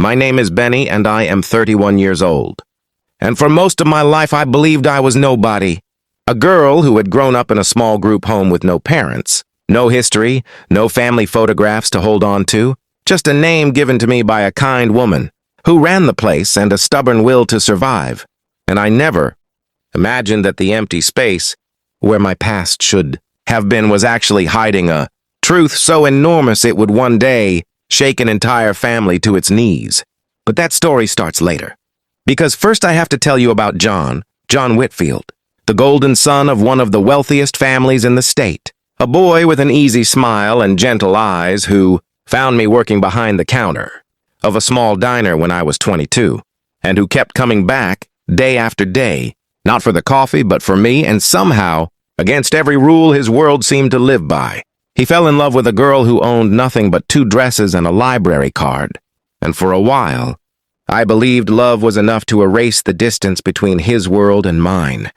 My name is Benny, and I am 31 years old. And for most of my life, I believed I was nobody. A girl who had grown up in a small group home with no parents, no history, no family photographs to hold on to, just a name given to me by a kind woman who ran the place and a stubborn will to survive. And I never imagined that the empty space where my past should have been was actually hiding a truth so enormous it would one day shake an entire family to its knees. But that story starts later. Because first I have to tell you about John Whitfield, the golden son of one of the wealthiest families in the state. A boy with an easy smile and gentle eyes who found me working behind the counter of a small diner when I was 22, and who kept coming back day after day, not for the coffee, but for me, and somehow, against every rule his world seemed to live by, he fell in love with a girl who owned nothing but 2 dresses and a library card. And for a while, I believed love was enough to erase the distance between his world and mine.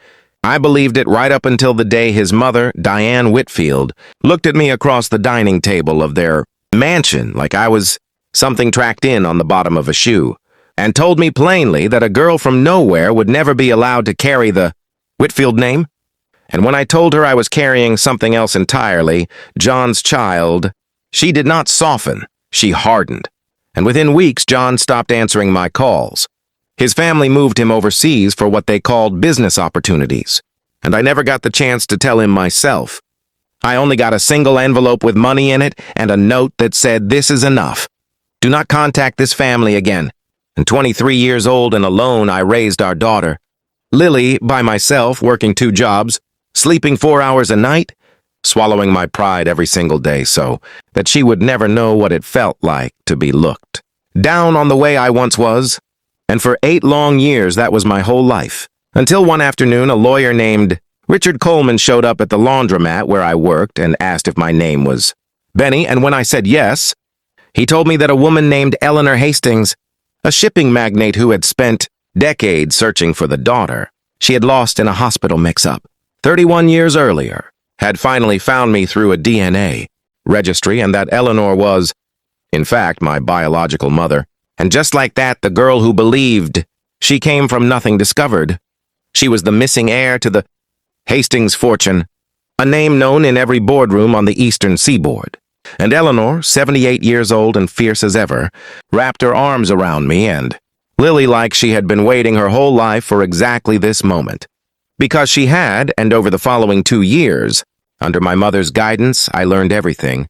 I believed it right up until the day his mother, Diane Whitfield, looked at me across the dining table of their mansion like I was something tracked in on the bottom of a shoe, and told me plainly that a girl from nowhere would never be allowed to carry the Whitfield name. And when I told her I was carrying something else entirely, John's child, she did not soften, she hardened. And within weeks, John stopped answering my calls. His family moved him overseas for what they called business opportunities, and I never got the chance to tell him myself. I only got a single envelope with money in it and a note that said, "This is enough. Do not contact this family again." And 23 years old and alone, I raised our daughter, Lily, by myself, working 2 jobs, sleeping 4 hours a night, swallowing my pride every single day so that she would never know what it felt like to be looked down on the way I once was. And for 8 long years, that was my whole life. Until one afternoon, a lawyer named Richard Coleman showed up at the laundromat where I worked and asked if my name was Benny, and when I said yes, he told me that a woman named Eleanor Hastings, a shipping magnate who had spent decades searching for the daughter she had lost in a hospital mix-up 31 years earlier, had finally found me through a DNA registry, and that Eleanor was, in fact, my biological mother. And just like that, the girl who believed she came from nothing discovered she was the missing heir to the Hastings fortune, a name known in every boardroom on the eastern seaboard. And Eleanor, 78 years old and fierce as ever, wrapped her arms around me, and Lily like she had been waiting her whole life for exactly this moment. Because she had, and over the following 2 years, under my mother's guidance, I learned everything.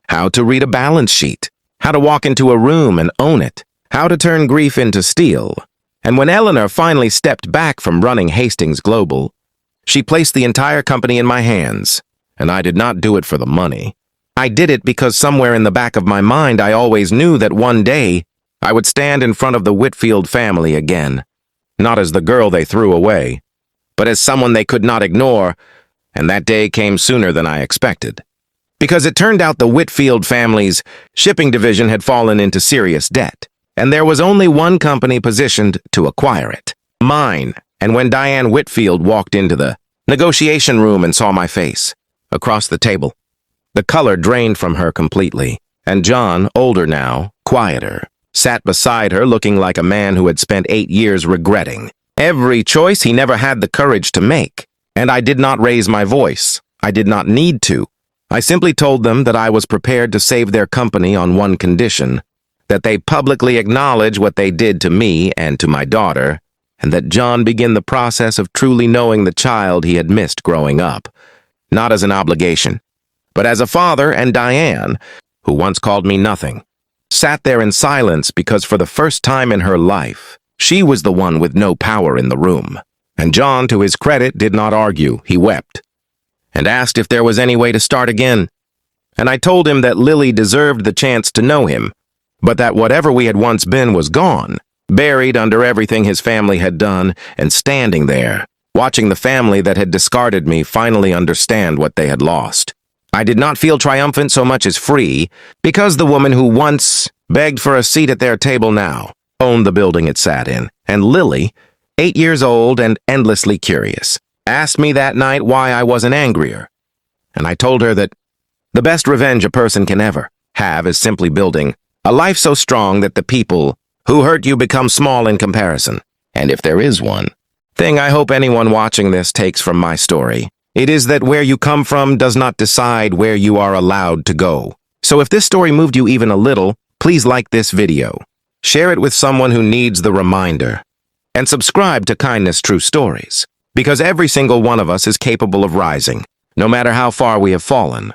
How to read a balance sheet, how to walk into a room and own it, how to turn grief into steel. And when Eleanor finally stepped back from running Hastings Global, she placed the entire company in my hands, and I did not do it for the money. I did it because somewhere in the back of my mind I always knew that one day I would stand in front of the Whitfield family again, not as the girl they threw away, but as someone they could not ignore, and that day came sooner than I expected. Because it turned out the Whitfield family's shipping division had fallen into serious debt, and there was only one company positioned to acquire it, mine. And when Diane Whitfield walked into the negotiation room and saw my face across the table, the color drained from her completely, and John, older now, quieter, sat beside her looking like a man who had spent 8 years regretting every choice he never had the courage to make. And I did not raise my voice. I did not need to. I simply told them that I was prepared to save their company on one condition, that they publicly acknowledge what they did to me and to my daughter, and that John begin the process of truly knowing the child he had missed growing up, not as an obligation, but as a father. And Diane, who once called me nothing, sat there in silence because for the first time in her life, she was the one with no power in the room. And John, to his credit, did not argue. He wept and asked if there was any way to start again. And I told him that Lily deserved the chance to know him, but that whatever we had once been was gone, buried under everything his family had done, and standing there, watching the family that had discarded me finally understand what they had lost. I did not feel triumphant so much as free, because the woman who once begged for a seat at their table now owned the building it sat in, and Lily, 8 years old and endlessly curious, asked me that night why I wasn't angrier. And I told her that the best revenge a person can ever have is simply building a life so strong that the people Who hurt you becomes small in comparison, and if there is one. Thing I hope anyone watching this takes from my story, it is that where you come from does not decide where you are allowed to go. So if this story moved you even a little, please like this video. Share it with someone who needs the reminder. And subscribe to Kindness True Stories, because every single one of us is capable of rising, no matter how far we have fallen.